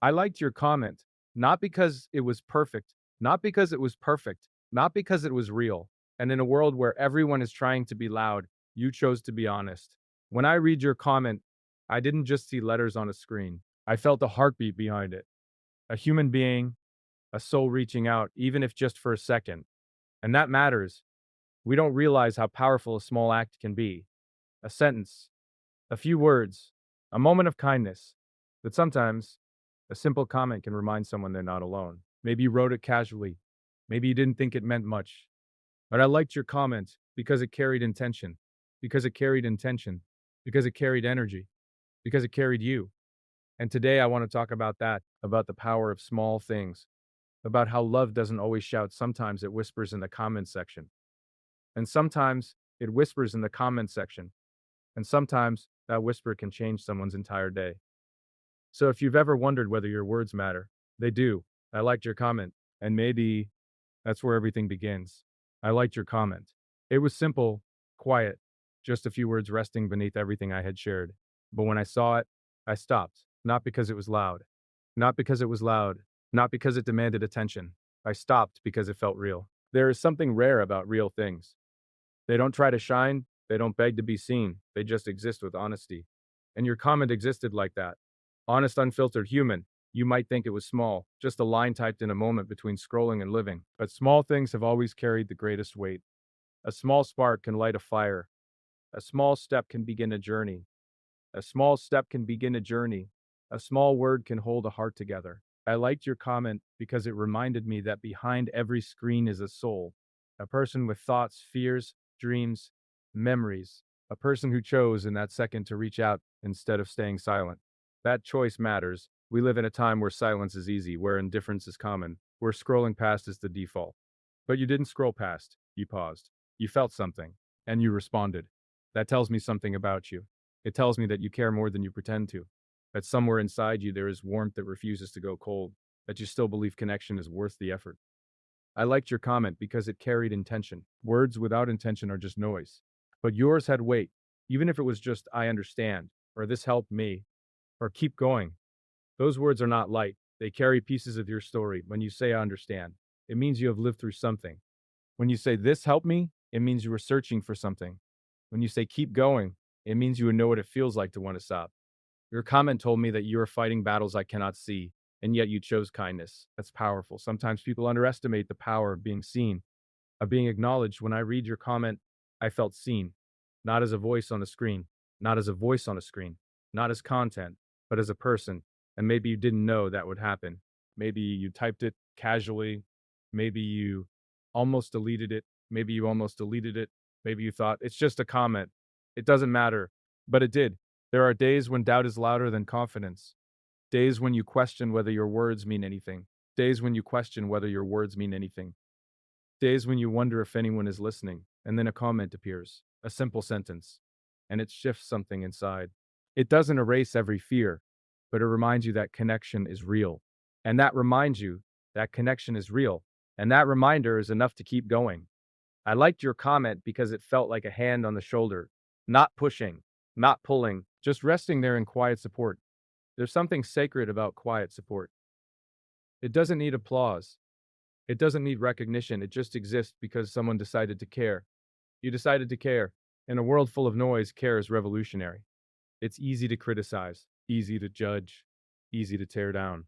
I liked your comment, not because it was perfect, not because it was perfect, not because it was real. And in a world where everyone is trying to be loud, you chose to be honest. When I read your comment, I didn't just see letters on a screen. I felt a heartbeat behind it, a human being, a soul reaching out, even if just for a second. And that matters. We don't realize how powerful a small act can be. A sentence, a few words, a moment of kindness. But sometimes, a simple comment can remind someone they're not alone. Maybe you wrote it casually. Maybe you didn't think it meant much. But I liked your comment because it carried intention, because it carried intention, because it carried energy, because it carried you. And today I want to talk about that, about the power of small things, about how love doesn't always shout. Sometimes it whispers in the comment section. And sometimes it whispers in the comment section. And sometimes that whisper can change someone's entire day. So if you've ever wondered whether your words matter, they do. I liked your comment. And maybe that's where everything begins. I liked your comment. It was simple, quiet, just a few words resting beneath everything I had shared. But when I saw it, I stopped. Not because it was loud. Not because it was loud. Not because it demanded attention. I stopped because it felt real. There is something rare about real things. They don't try to shine. They don't beg to be seen. They just exist with honesty. And your comment existed like that. Honest, unfiltered, human. You might think it was small, just a line typed in a moment between scrolling and living. But small things have always carried the greatest weight. A small spark can light a fire. A small step can begin a journey. A small step can begin a journey. A small word can hold a heart together. I liked your comment because it reminded me that behind every screen is a soul, a person with thoughts, fears, dreams, memories, a person who chose in that second to reach out instead of staying silent. That choice matters. We live in a time where silence is easy, where indifference is common, where scrolling past is the default. But you didn't scroll past. You paused. You felt something, and you responded. That tells me something about you. It tells me that you care more than you pretend to, that somewhere inside you there is warmth that refuses to go cold, that you still believe connection is worth the effort. I liked your comment because it carried intention. Words without intention are just noise. But yours had weight, even if it was just, I understand, or this helped me, or keep going. Those words are not light. They carry pieces of your story. When you say, I understand, it means you have lived through something. When you say, this helped me, it means you were searching for something. When you say, keep going, it means you know what it feels like to want to stop. Your comment told me that you are fighting battles I cannot see, and yet you chose kindness. That's powerful. Sometimes people underestimate the power of being seen, of being acknowledged. When I read your comment, I felt seen, not as a voice on a screen, not as a voice on a screen, not as content, but as a person. And maybe you didn't know that would happen. Maybe you typed it casually. Maybe you almost deleted it. Maybe you almost deleted it. Maybe you thought it's just a comment. It doesn't matter. But it did. There are days when doubt is louder than confidence. Days when you question whether your words mean anything. Days when you question whether your words mean anything. Days when you wonder if anyone is listening, and then a comment appears, a simple sentence, and it shifts something inside. It doesn't erase every fear, but it reminds you that connection is real. And that reminds you that connection is real. And that reminder is enough to keep going. I liked your comment because it felt like a hand on the shoulder, not pushing, not pulling, just resting there in quiet support. There's something sacred about quiet support. It doesn't need applause. It doesn't need recognition. It just exists because someone decided to care. You decided to care. In a world full of noise, care is revolutionary. It's easy to criticize, easy to judge, easy to tear down.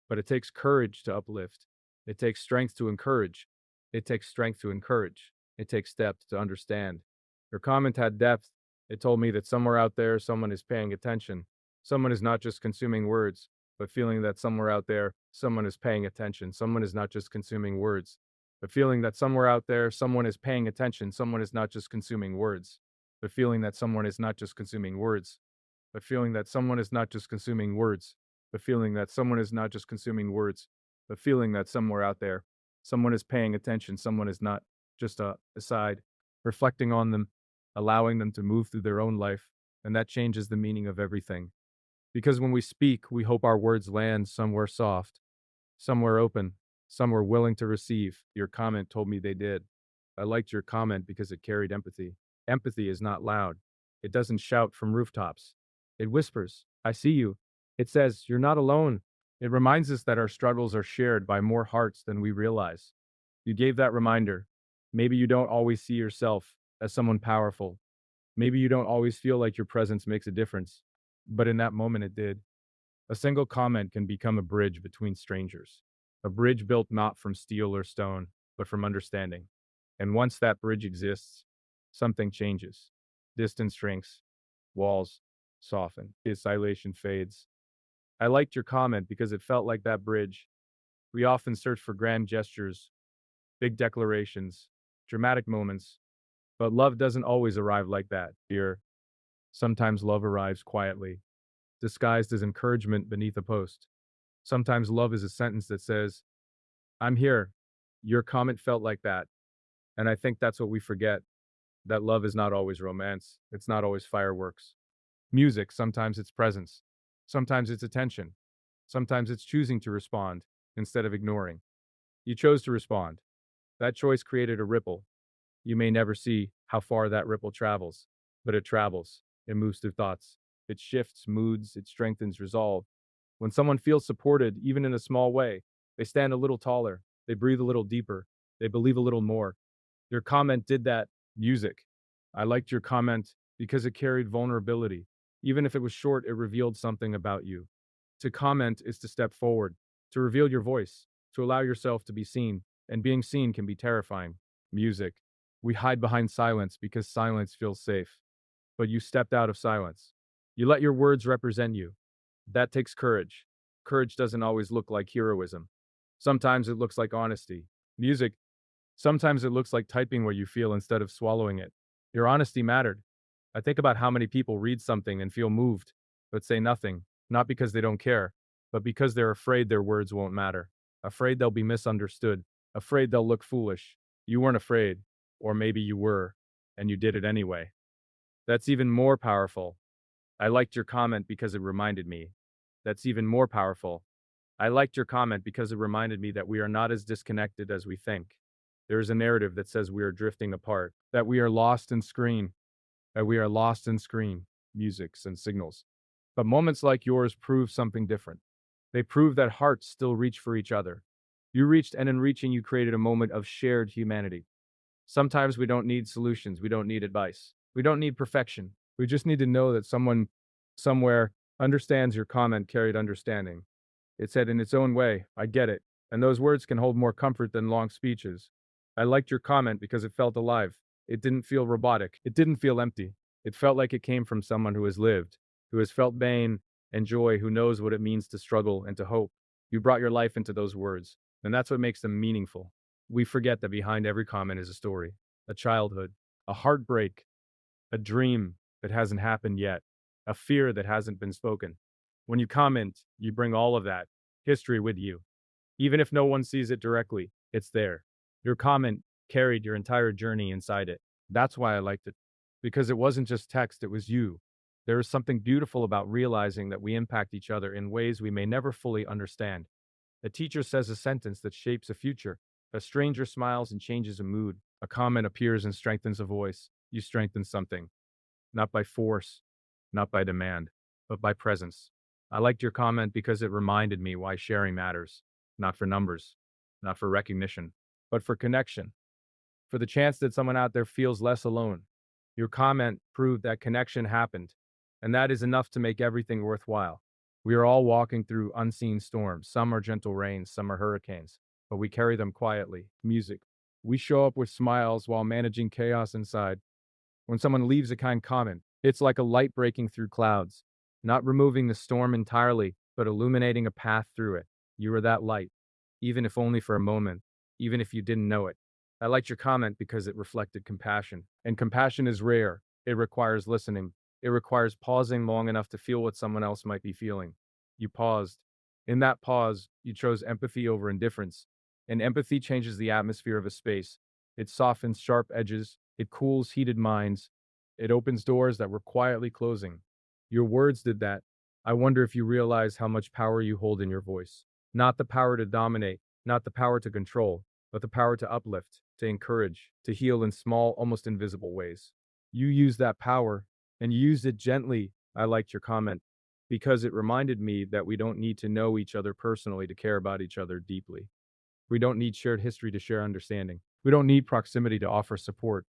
But it takes courage to uplift. It takes strength to encourage. It takes strength to encourage. It takes depth to understand. Your comment had depth. It told me that somewhere out there, someone is paying attention. Someone is not just consuming words, but feeling that somewhere out there, someone is paying attention. Someone is not just consuming words, but feeling that somewhere out there, someone is paying attention. Someone is not just consuming words, but feeling that someone is not just consuming words, but feeling that someone is not just consuming words, but feeling that someone is not just consuming words, but feeling that somewhere out there, someone is paying attention. Someone is not just aside, reflecting on them, allowing them to move through their own life. And that changes the meaning of everything. Because when we speak, we hope our words land somewhere soft, somewhere open, somewhere willing to receive. Your comment told me they did. I liked your comment because it carried empathy. Empathy is not loud. It doesn't shout from rooftops. It whispers, I see you. It says, you're not alone. It reminds us that our struggles are shared by more hearts than we realize. You gave that reminder. Maybe you don't always see yourself as someone powerful. Maybe you don't always feel like your presence makes a difference. But in that moment, it did. A single comment can become a bridge between strangers, a bridge built not from steel or stone, but from understanding. And once that bridge exists, something changes. Distance shrinks, walls soften, isolation fades. I liked your comment because it felt like that bridge. We often search for grand gestures, big declarations, dramatic moments, but love doesn't always arrive like that. Dear, sometimes love arrives quietly, disguised as encouragement beneath a post. Sometimes love is a sentence that says, I'm here. Your comment felt like that. And I think that's what we forget, that love is not always romance. It's not always fireworks. Music, sometimes it's presence. Sometimes it's attention. Sometimes it's choosing to respond instead of ignoring. You chose to respond. That choice created a ripple. You may never see how far that ripple travels, but it travels. It moves through thoughts. It shifts moods. It strengthens resolve. When someone feels supported, even in a small way, they stand a little taller. They breathe a little deeper. They believe a little more. Your comment did that. Music. I liked your comment because it carried vulnerability. Even if it was short, it revealed something about you. To comment is to step forward, to reveal your voice, to allow yourself to be seen, and being seen can be terrifying. Music. We hide behind silence because silence feels safe. But you stepped out of silence. You let your words represent you. That takes courage. Courage doesn't always look like heroism. Sometimes it looks like honesty. Music. Sometimes it looks like typing what you feel instead of swallowing it. Your honesty mattered. I think about how many people read something and feel moved, but say nothing, not because they don't care, but because they're afraid their words won't matter, afraid they'll be misunderstood, afraid they'll look foolish. You weren't afraid, or maybe you were, and you did it anyway. That's even more powerful. I liked your comment because it reminded me. That's even more powerful. I liked your comment because it reminded me that we are not as disconnected as we think. There is a narrative that says we are drifting apart, that we are lost in screen, that we are lost in screen, musics, and signals. But moments like yours prove something different. They prove that hearts still reach for each other. You reached, and in reaching, you created a moment of shared humanity. Sometimes we don't need solutions, we don't need advice, we don't need perfection. We just need to know that someone somewhere understands. Your comment carried understanding. It said in its own way, I get it. And those words can hold more comfort than long speeches. I liked your comment because it felt alive. It didn't feel robotic. It didn't feel empty. It felt like it came from someone who has lived, who has felt pain and joy, who knows what it means to struggle and to hope. You brought your life into those words, and that's what makes them meaningful. We forget that behind every comment is a story, a childhood, a heartbreak, a dream that hasn't happened yet, a fear that hasn't been spoken. When you comment, you bring all of that history with you. Even if no one sees it directly, it's there. Your comment carried your entire journey inside it. That's why I liked it. Because it wasn't just text, it was you. There is something beautiful about realizing that we impact each other in ways we may never fully understand. A teacher says a sentence that shapes a future. A stranger smiles and changes a mood. A comment appears and strengthens a voice. You strengthen something, not by force, not by demand, but by presence. I liked your comment because it reminded me why sharing matters, not for numbers, not for recognition, but for connection, for the chance that someone out there feels less alone. Your comment proved that connection happened, and that is enough to make everything worthwhile. We are all walking through unseen storms. Some are gentle rains, some are hurricanes, but we carry them quietly. Music. We show up with smiles while managing chaos inside. When someone leaves a kind comment, it's like a light breaking through clouds, not removing the storm entirely, but illuminating a path through it. You were that light, even if only for a moment, even if you didn't know it. I liked your comment because it reflected compassion. And compassion is rare. It requires listening. It requires pausing long enough to feel what someone else might be feeling. You paused. In that pause, you chose empathy over indifference. And empathy changes the atmosphere of a space. It softens sharp edges, it cools heated minds. It opens doors that were quietly closing. Your words did that. I wonder if you realize how much power you hold in your voice. Not the power to dominate, not the power to control, but the power to uplift, to encourage, to heal in small, almost invisible ways. You used that power, and you used it gently. I liked your comment because it reminded me that we don't need to know each other personally to care about each other deeply. We don't need shared history to share understanding. We don't need proximity to offer support.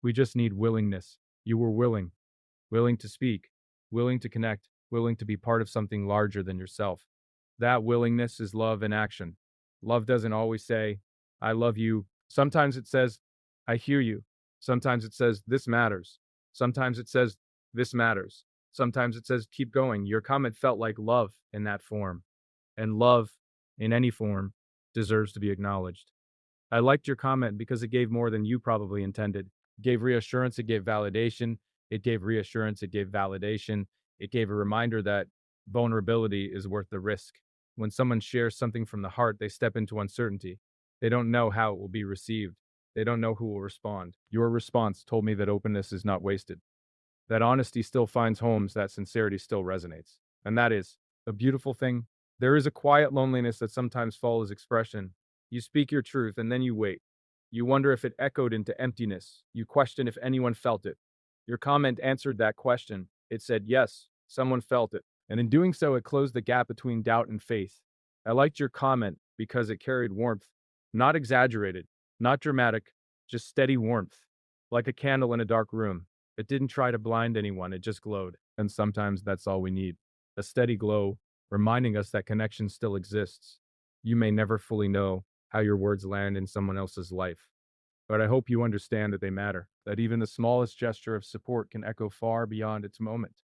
We just need willingness. You were willing, willing to speak, willing to connect, willing to be part of something larger than yourself. That willingness is love in action. Love doesn't always say, I love you. Sometimes it says, I hear you. Sometimes it says, this matters. Sometimes it says, this matters. Sometimes it says, keep going. Your comment felt like love in that form. And love, in any form, deserves to be acknowledged. I liked your comment because it gave more than you probably intended. It gave reassurance, it gave validation, it gave reassurance, it gave validation, it gave a reminder that vulnerability is worth the risk. When someone shares something from the heart, they step into uncertainty. They don't know how it will be received. They don't know who will respond. Your response told me that openness is not wasted, that honesty still finds homes, that sincerity still resonates. And that is a beautiful thing. There is a quiet loneliness that sometimes follows expression. You speak your truth and then you wait. You wonder if it echoed into emptiness. You question if anyone felt it. Your comment answered that question. It said, yes, someone felt it. And in doing so, it closed the gap between doubt and faith. I liked your comment because it carried warmth, not exaggerated, not dramatic, just steady warmth, like a candle in a dark room. It didn't try to blind anyone, it just glowed. And sometimes that's all we need. A steady glow, reminding us that connection still exists. You may never fully know how your words land in someone else's life, but I hope you understand that they matter, that even the smallest gesture of support can echo far beyond its moment.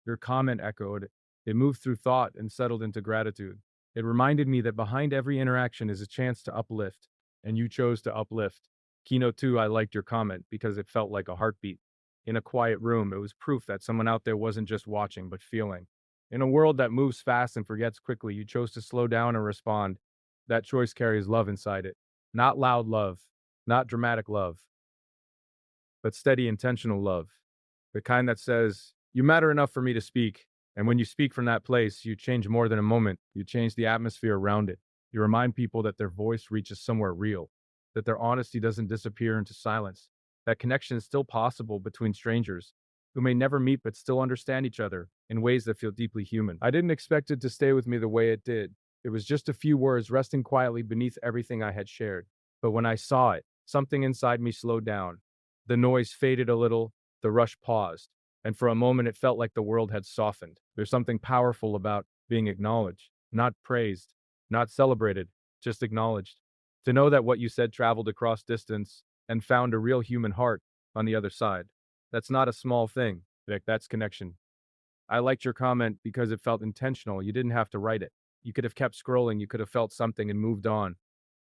Your comment echoed. It moved through thought and settled into gratitude. It reminded me that behind every interaction is a chance to uplift, and you chose to uplift. Keynote 2, I liked your comment because it felt like a heartbeat. In a quiet room, it was proof that someone out there wasn't just watching, but feeling. In a world that moves fast and forgets quickly, you chose to slow down and respond. That choice carries love inside it. Not loud love, not dramatic love, but steady, intentional love. The kind that says, you matter enough for me to speak. And when you speak from that place, you change more than a moment. You change the atmosphere around it. You remind people that their voice reaches somewhere real, that their honesty doesn't disappear into silence, that connection is still possible between strangers who may never meet but still understand each other in ways that feel deeply human. I didn't expect it to stay with me the way it did. It was just a few words resting quietly beneath everything I had shared. But when I saw it, something inside me slowed down. The noise faded a little, the rush paused, and for a moment it felt like the world had softened. There's something powerful about being acknowledged, not praised, not celebrated, just acknowledged. To know that what you said traveled across distance and found a real human heart on the other side. That's not a small thing, Vic, that's connection. I liked your comment because it felt intentional. You didn't have to write it. You could have kept scrolling, you could have felt something and moved on.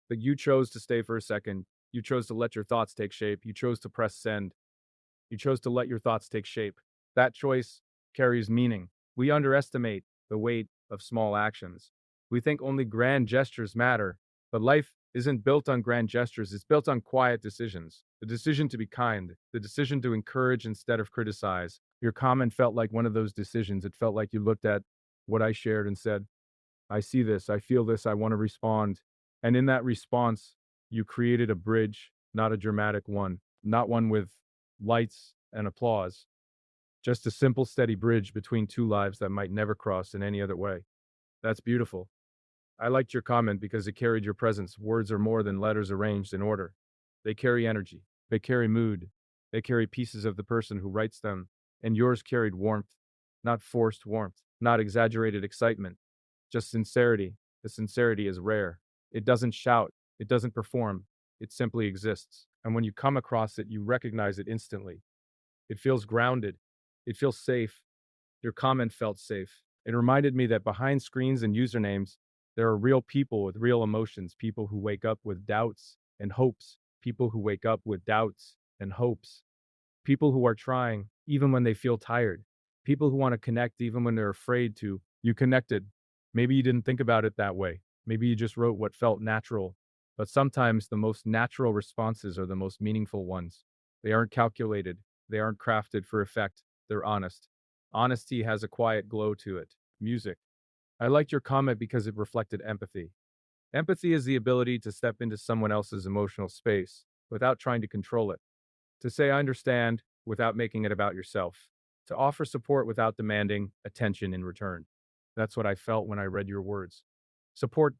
But you chose to stay for a second. You chose to let your thoughts take shape. You chose to press send. You chose to let your thoughts take shape. That choice carries meaning. We underestimate the weight of small actions. We think only grand gestures matter, but life isn't built on grand gestures, it's built on quiet decisions. The decision to be kind, the decision to encourage instead of criticize. Your comment felt like one of those decisions. It felt like you looked at what I shared and said, I see this, I feel this, I want to respond. And in that response, you created a bridge, not a dramatic one, not one with lights and applause, just a simple, steady bridge between two lives that might never cross in any other way. That's beautiful. I liked your comment because it carried your presence. Words are more than letters arranged in order. They carry energy, they carry mood, they carry pieces of the person who writes them. And yours carried warmth, not forced warmth, not exaggerated excitement, just sincerity. The sincerity is rare. It doesn't shout, it doesn't perform, it simply exists. And when you come across it, you recognize it instantly. It feels grounded, it feels safe. Your comment felt safe. It reminded me that behind screens and usernames, there are real people with real emotions, people who wake up with doubts and hopes, people who wake up with doubts and hopes, people who are trying even when they feel tired, people who want to connect even when they're afraid to. You connected. Maybe you didn't think about it that way. Maybe you just wrote what felt natural. But sometimes the most natural responses are the most meaningful ones. They aren't calculated, they aren't crafted for effect, they're honest. Honesty has a quiet glow to it. Music. I liked your comment because it reflected empathy. Empathy is the ability to step into someone else's emotional space without trying to control it, to say I understand without making it about yourself, to offer support without demanding attention in return. That's what I felt when I read your words. Support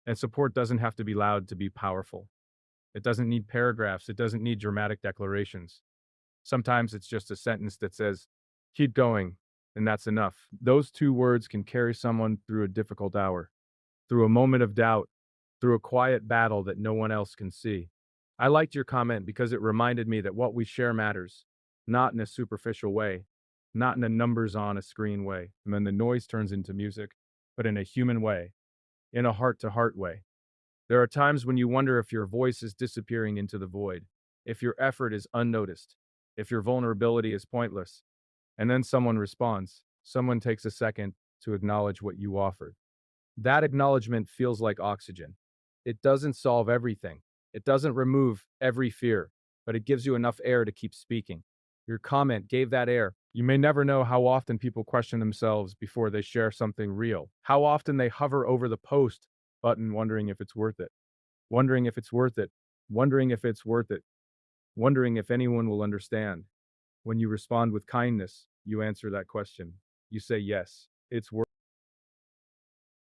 and support doesn't have to be loud to be powerful. It doesn't need paragraphs. It doesn't need dramatic declarations. Sometimes it's just a sentence that says, keep going, and that's enough. Those two words can carry someone through a difficult hour, through a moment of doubt, through a quiet battle that no one else can see. I liked your comment because it reminded me that what we share matters, not in a superficial way, not in a numbers on a screen way, and then the noise turns into music, but in a human way, in a heart to heart way. There are times when you wonder if your voice is disappearing into the void, if your effort is unnoticed, if your vulnerability is pointless. And then someone responds. Someone takes a second to acknowledge what you offered. That acknowledgement feels like oxygen. It doesn't solve everything. It doesn't remove every fear, but it gives you enough air to keep speaking. Your comment gave that air. You may never know how often people question themselves before they share something real, how often they hover over the post button wondering if it's worth it, wondering if it's worth it, wondering if it's worth it, wondering if anyone will understand. When you respond with kindness, you answer that question. You say, yes, it's worth